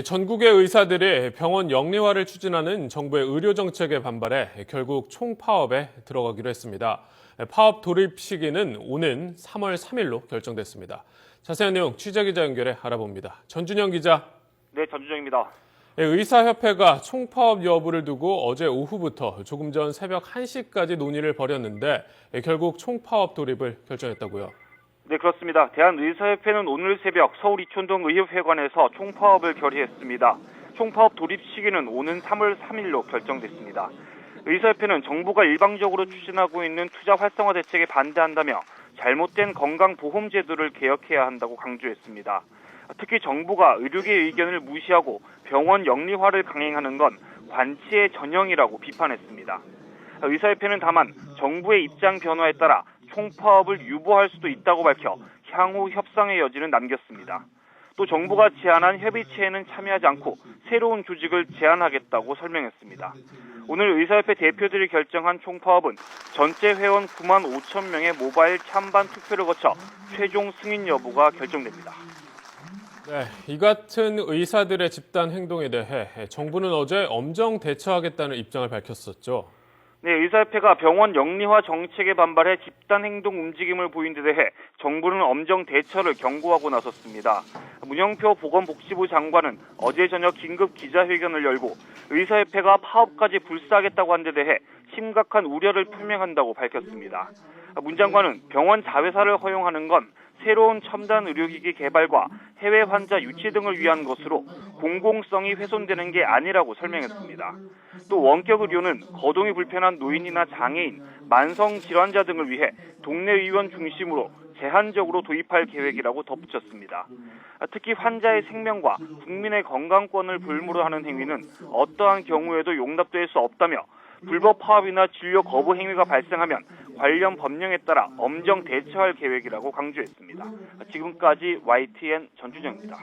전국의 의사들이 병원 영리화를 추진하는 정부의 의료 정책에 반발해 결국 총파업에 들어가기로 했습니다. 파업 돌입 시기는 오는 3월 3일로 결정됐습니다. 자세한 내용 취재기자 연결해 알아봅니다. 전준영 기자. 네, 전준영입니다. 의사협회가 총파업 여부를 두고 어제 오후부터 조금 전 새벽 1시까지 논의를 벌였는데 결국 총파업 돌입을 결정했다고요. 네, 그렇습니다. 대한의사협회는 오늘 새벽 서울 이촌동 의협회관에서 총파업을 결의했습니다. 총파업 돌입 시기는 오는 3월 3일로 결정됐습니다. 의사협회는 정부가 일방적으로 추진하고 있는 투자 활성화 대책에 반대한다며 잘못된 건강보험 제도를 개혁해야 한다고 강조했습니다. 특히 정부가 의료계의 의견을 무시하고 병원 영리화를 강행하는 건 관치의 전형이라고 비판했습니다. 의사협회는 다만 정부의 입장 변화에 따라 총파업을 유보할 수도 있다고 밝혀 향후 협상의 여지는 남겼습니다. 또 정부가 제안한 협의체에는 참여하지 않고 새로운 조직을 제안하겠다고 설명했습니다. 오늘 의사협회 대표들이 결정한 총파업은 전체 회원 9만 5천 명의 모바일 찬반 투표를 거쳐 최종 승인 여부가 결정됩니다. 네, 이 같은 의사들의 집단 행동에 대해 정부는 어제 엄정 대처하겠다는 입장을 밝혔었죠. 네, 의사협회가 병원 영리화 정책에 반발해 집단 행동 움직임을 보인 데 대해 정부는 엄정 대처를 경고하고 나섰습니다. 문영표 보건복지부 장관은 어제 저녁 긴급 기자회견을 열고 의사협회가 파업까지 불사하겠다고 한 데 대해 심각한 우려를 표명한다고 밝혔습니다. 문 장관은 병원 자회사를 허용하는 건 새로운 첨단 의료기기 개발과 해외 환자 유치 등을 위한 것으로 공공성이 훼손되는 게 아니라고 설명했습니다. 또 원격 의료는 거동이 불편한 노인이나 장애인, 만성 질환자 등을 위해 동네 의원 중심으로 제한적으로 도입할 계획이라고 덧붙였습니다. 특히 환자의 생명과 국민의 건강권을 볼모로 하는 행위는 어떠한 경우에도 용납될 수 없다며 불법 파업이나 진료 거부 행위가 발생하면 관련 법령에 따라 엄정 대처할 계획이라고 강조했습니다. 지금까지 YTN 전준영입니다.